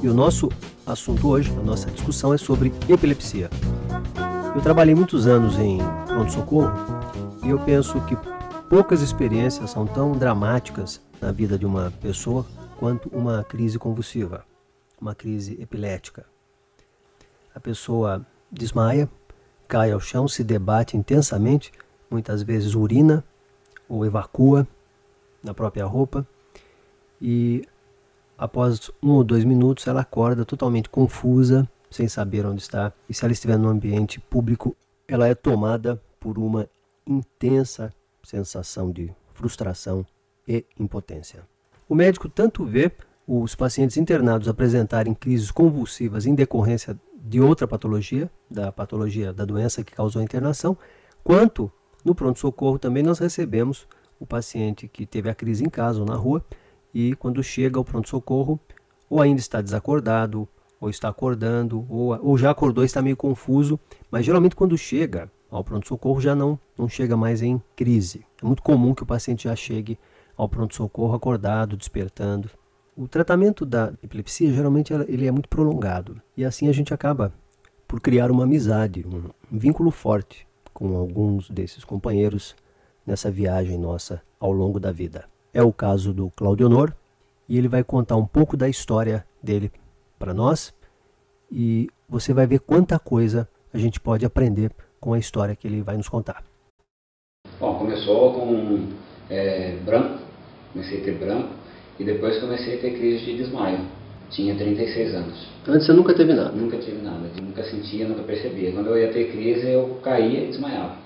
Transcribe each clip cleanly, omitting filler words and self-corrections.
E o nosso assunto hoje, a nossa discussão é sobre epilepsia. Eu trabalhei muitos anos em pronto-socorro e eu penso que poucas experiências são tão dramáticas na vida de uma pessoa quanto uma crise convulsiva, uma crise epilética. A pessoa desmaia, cai ao chão, se debate intensamente, muitas vezes urina ou evacua na própria roupa e após 1 ou 2 minutos ela acorda totalmente confusa, sem saber onde está, e se ela estiver num ambiente público, ela é tomada por uma intensa sensação de frustração e impotência. O médico tanto vê os pacientes internados apresentarem crises convulsivas em decorrência de outra patologia, da patologia da doença que causou a internação, quanto no pronto-socorro também nós recebemos o paciente que teve a crise em casa ou na rua e quando chega ao pronto-socorro ou ainda está desacordado, ou está acordando, ou já acordou e está meio confuso, mas geralmente quando chega ao pronto-socorro já não chega mais em crise. É muito comum que o paciente já chegue ao pronto-socorro acordado, despertando. O tratamento da epilepsia geralmente ele é muito prolongado e assim a gente acaba por criar uma amizade, um vínculo forte com alguns desses companheiros nessa viagem nossa ao longo da vida. É o caso do Claudionor e ele vai contar um pouco da história dele para nós e você vai ver quanta coisa a gente pode aprender com a história que ele vai nos contar. Bom, começou com branco, comecei a ter branco e depois comecei a ter crise de desmaio. Tinha 36 anos. Antes você nunca teve nada? Nunca tive nada, nunca sentia, nunca percebia. Quando eu ia ter crise eu caía e desmaiava.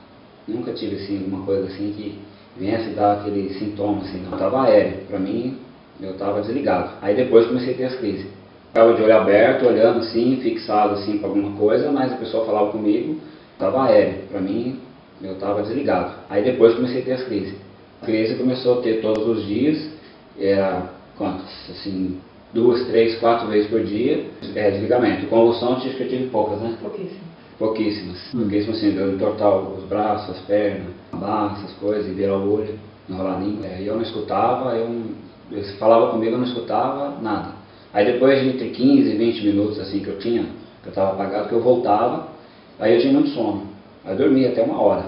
Nunca tive assim, alguma coisa assim que viesse dar aquele sintoma assim, não. Eu estava aéreo, para mim eu estava desligado. Aí depois comecei a ter as crises. Ficava de olho aberto, olhando assim, fixado assim para alguma coisa, mas a pessoa falava comigo, estava aéreo, para mim eu estava desligado. Aí depois comecei a ter as crises. A crise começou a ter todos os dias, era quantos? Assim, 2, 3, 4 vezes por dia, desligamento. Convulsão acho que eu tive poucas, né? Pouquíssimas. Pouquíssimas assim, eu entortar os braços, as pernas, a barra, essas coisas, e virar o olho, enrolar a língua. Eu não escutava, eu falava comigo, eu não escutava nada. Aí depois de entre 15 e 20 minutos assim que eu estava apagado, que eu voltava, aí eu tinha muito sono. Aí eu dormia até 1 hora,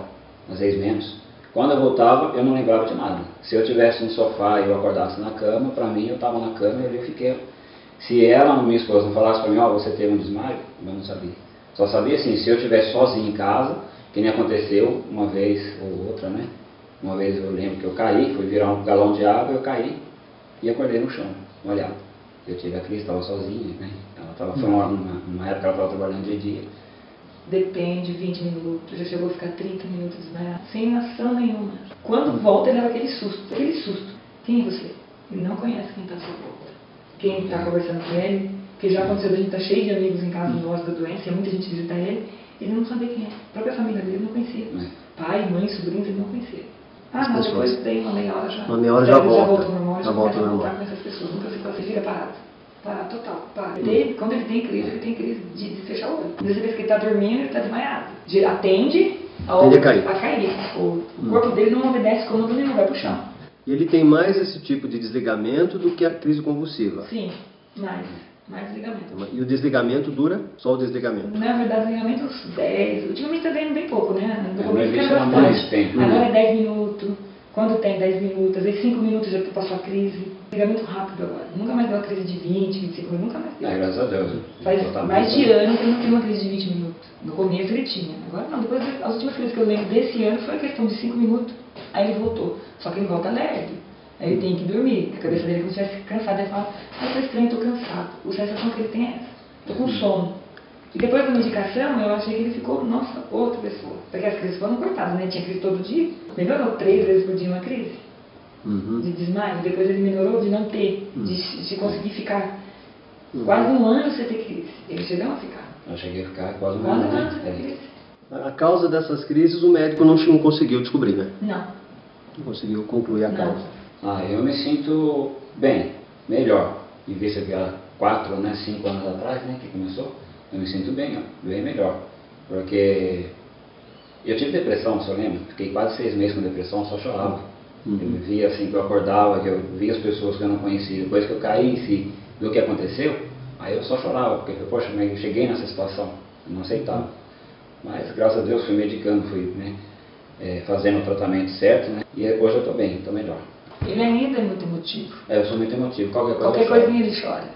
às vezes menos. Quando eu voltava, eu não lembrava de nada. Se eu estivesse no sofá e eu acordasse na cama, para mim eu estava na cama e eu fiquei... Se ela, minha esposa, não falasse para mim, você teve um desmaio, eu não sabia. Só sabia assim, se eu estivesse sozinho em casa, que nem aconteceu uma vez ou outra, né? Uma vez eu lembro que eu caí, fui virar um galão de água, eu caí e acordei no chão, molhado. Eu tive a crise, estava sozinha, né? Foi uma época que ela estava trabalhando de dia. Depende, 20 minutos, já chegou a ficar 30 minutos desmaiado, sem ação nenhuma. Quando volta, ele leva aquele susto. Quem é você? Ele não conhece quem está à sua volta. Quem está conversando com ele, porque já aconteceu de a gente estar cheio de amigos em casa nós da doença, e muita gente visita ele não sabia quem é. A própria família dele não conhecia. Pai, mãe, sobrinhos, ele não conhecia. Mas depois tem uma meia hora já. Uma meia hora já volta. Já volta ao normal. Com essas pessoas, nunca você fica parado. Para, total, para. Quando ele tem crise de fechar o olho. Às vezes que ele está dormindo, ele está desmaiado. Atende a cair. O corpo dele não obedece como ele não vai pro chão. E ele tem mais esse tipo de desligamento do que a crise convulsiva? Sim, mais desligamento. E o desligamento dura? Só o desligamento? Na verdade, desligamento uns 10. Ultimamente está vendo bem pouco, né? No começo fica bastante. Agora é 10 minutos. Quando tem 10 minutos, às vezes 5 minutos já passou a crise. Desligamento rápido agora. Nunca mais deu uma crise de 20, 25 minutos, nunca mais deu. Graças a Deus. Faz mais de ano que eu não tenho uma crise de 20 minutos. No começo ele tinha. Agora não, depois as últimas crises que eu lembro desse ano foi a questão de 5 minutos. Aí ele voltou. Só que ele volta leve. Aí ele tem que dormir. A cabeça dele, como se estivesse cansado, ele fala, tô estranho, tô cansado. A sensação que ele tem é essa. Tô com sono. E depois da medicação, eu achei que ele ficou, nossa, outra pessoa. Porque as crises foram cortadas, né? Tinha crise todo dia. Melhorou 3 vezes por dia uma crise de desmaio. Depois ele melhorou de não ter, de conseguir ficar quase 1 ano sem ter crise. Ele chegou a ficar. Eu cheguei a ficar quase um ano, né? A causa dessas crises o médico não conseguiu descobrir, né? Não. Não conseguiu concluir a causa. Eu me sinto bem, melhor. Em vez de há 4, 5 anos atrás, né, que começou, eu me sinto bem melhor. Porque eu tive depressão, se eu lembro. Fiquei quase 6 meses com depressão, só chorava. Eu via assim que eu acordava, que eu via as pessoas que eu não conhecia. Depois que eu caí em si do que aconteceu, Aí eu só chorava, porque poxa, mas eu cheguei nessa situação, eu não aceitava. Mas graças a Deus fui medicando, fui, né, fazendo o tratamento certo, né, e depois eu estou bem, estou melhor. Ele ainda é muito emotivo. Eu sou muito emotivo, qualquer coisinha ele chora.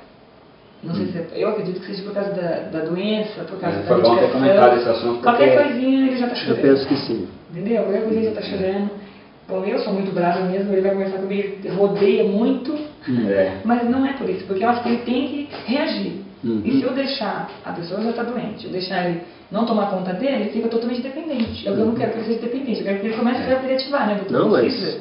Não sei se eu acredito que seja por causa da doença, por causa da foi bom ter comentado esse assunto. Qualquer coisinha ele já está chorando. Eu penso que sim. Entendeu? Qualquer coisinha já está chorando. Bom, eu sou muito brava mesmo, ele vai conversar comigo, rodeia muito, mas não é por isso, porque eu acho que ele tem que reagir. E se eu deixar, a pessoa já está doente, eu deixar ele não tomar conta dele, ele fica totalmente dependente. Eu não quero que ele seja dependente, eu quero que ele comece a se ativar, né? Não, mas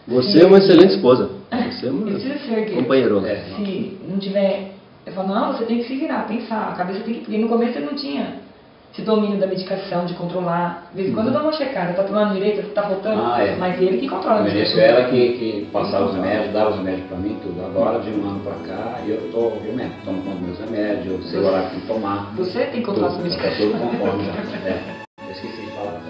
você é uma excelente esposa. Você é uma companheirona. Se não tiver, eu falo, não, você tem que se virar, pensar, a cabeça tem que... Porque no começo ele não tinha esse domínio da medicação, de controlar. De vez em quando eu dou uma checada, tá tomando direito, tá faltando, mas ele que controla. No início ela que passava os remédios, dava os remédios pra mim, tudo. Agora, de um ano pra cá, eu tô mesmo, tomo conta dos meus remédios, eu sei o horário que tem que tomar. Você tem que controlar sua medicação. Tá tudo conforme já. Eu esqueci de falar.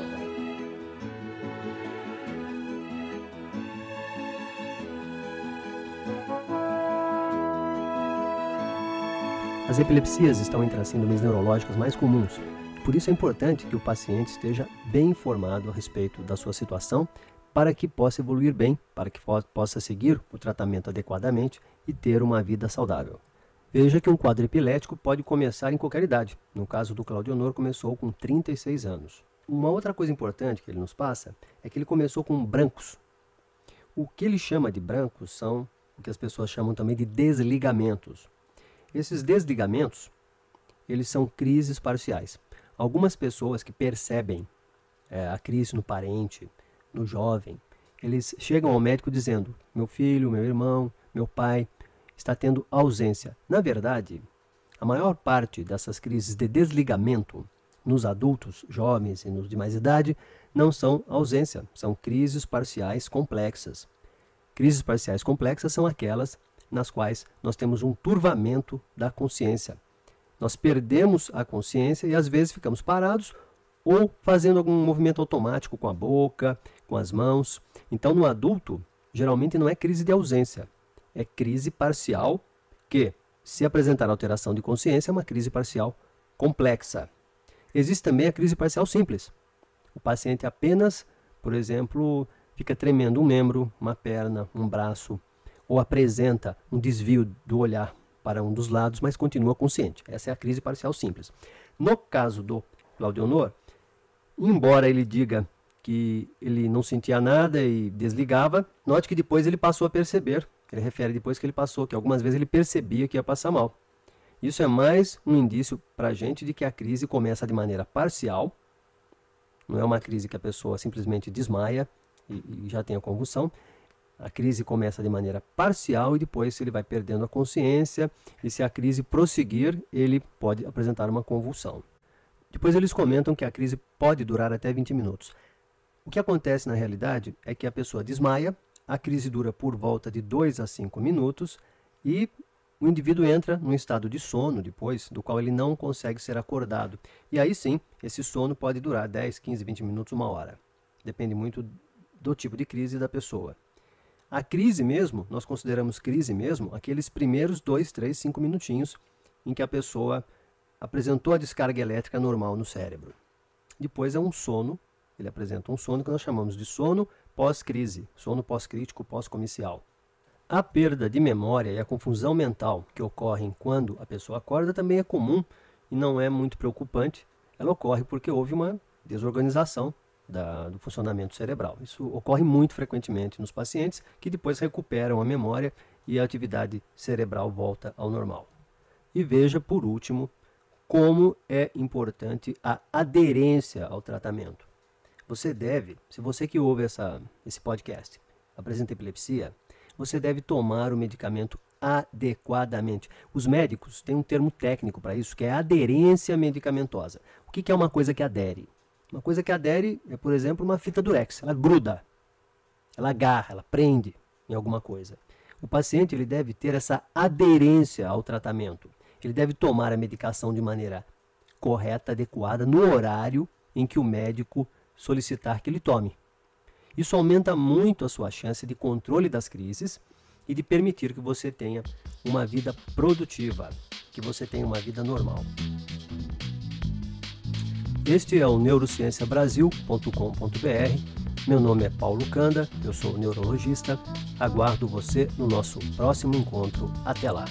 As epilepsias estão entre as síndromes neurológicas mais comuns. Por isso é importante que o paciente esteja bem informado a respeito da sua situação para que possa evoluir bem, para que possa seguir o tratamento adequadamente e ter uma vida saudável. Veja que um quadro epilético pode começar em qualquer idade. No caso do Claudionor, começou com 36 anos. Uma outra coisa importante que ele nos passa é que ele começou com brancos. O que ele chama de brancos são o que as pessoas chamam também de desligamentos. Esses desligamentos, eles são crises parciais. Algumas pessoas que percebem a crise no parente, no jovem, eles chegam ao médico dizendo: meu filho, meu irmão, meu pai está tendo ausência. Na verdade, a maior parte dessas crises de desligamento nos adultos, jovens e nos de mais idade, não são ausência, são crises parciais complexas. Crises parciais complexas são aquelas nas quais nós temos um turvamento da consciência. Nós perdemos a consciência e às vezes ficamos parados ou fazendo algum movimento automático com a boca, com as mãos. Então, no adulto, geralmente não é crise de ausência, é crise parcial que, se apresentar alteração de consciência, é uma crise parcial complexa. Existe também a crise parcial simples. O paciente apenas, por exemplo, fica tremendo um membro, uma perna, um braço, ou apresenta um desvio do olhar para um dos lados, mas continua consciente. Essa é a crise parcial simples. No caso do Claudionor, embora ele diga que ele não sentia nada e desligava, note que depois ele passou a perceber, ele refere depois que ele passou, que algumas vezes ele percebia que ia passar mal. Isso é mais um indício para a gente de que a crise começa de maneira parcial, não é uma crise que a pessoa simplesmente desmaia e já tem a convulsão. A crise começa de maneira parcial e depois ele vai perdendo a consciência e se a crise prosseguir, ele pode apresentar uma convulsão. Depois eles comentam que a crise pode durar até 20 minutos. O que acontece na realidade é que a pessoa desmaia, a crise dura por volta de 2 a 5 minutos e o indivíduo entra num estado de sono depois, do qual ele não consegue ser acordado. E aí sim, esse sono pode durar 10, 15, 20 minutos, 1 hora. Depende muito do tipo de crise da pessoa. A crise mesmo, nós consideramos crise mesmo, aqueles primeiros 2, 3, 5 minutinhos em que a pessoa apresentou a descarga elétrica normal no cérebro. Depois é um sono, ele apresenta um sono que nós chamamos de sono pós-crise, sono pós-crítico, pós-comicial. A perda de memória e a confusão mental que ocorrem quando a pessoa acorda também é comum e não é muito preocupante. Ela ocorre porque houve uma desorganização do funcionamento cerebral. Isso ocorre muito frequentemente nos pacientes que depois recuperam a memória e a atividade cerebral volta ao normal. E veja, por último, como é importante a aderência ao tratamento. Você deve, se você que ouve esse podcast apresenta epilepsia, você deve tomar o medicamento adequadamente. Os médicos têm um termo técnico para isso, que é aderência medicamentosa. O que é uma coisa que adere? Uma coisa que adere é, por exemplo, uma fita durex. Ela gruda, ela agarra, ela prende em alguma coisa. O paciente ele deve ter essa aderência ao tratamento. Ele deve tomar a medicação de maneira correta, adequada, no horário em que o médico solicitar que ele tome. Isso aumenta muito a sua chance de controle das crises e de permitir que você tenha uma vida produtiva, que você tenha uma vida normal. Este é o neurocienciabrasil.com.br. Meu nome é Paulo Canda, eu sou neurologista. Aguardo você no nosso próximo encontro. Até lá!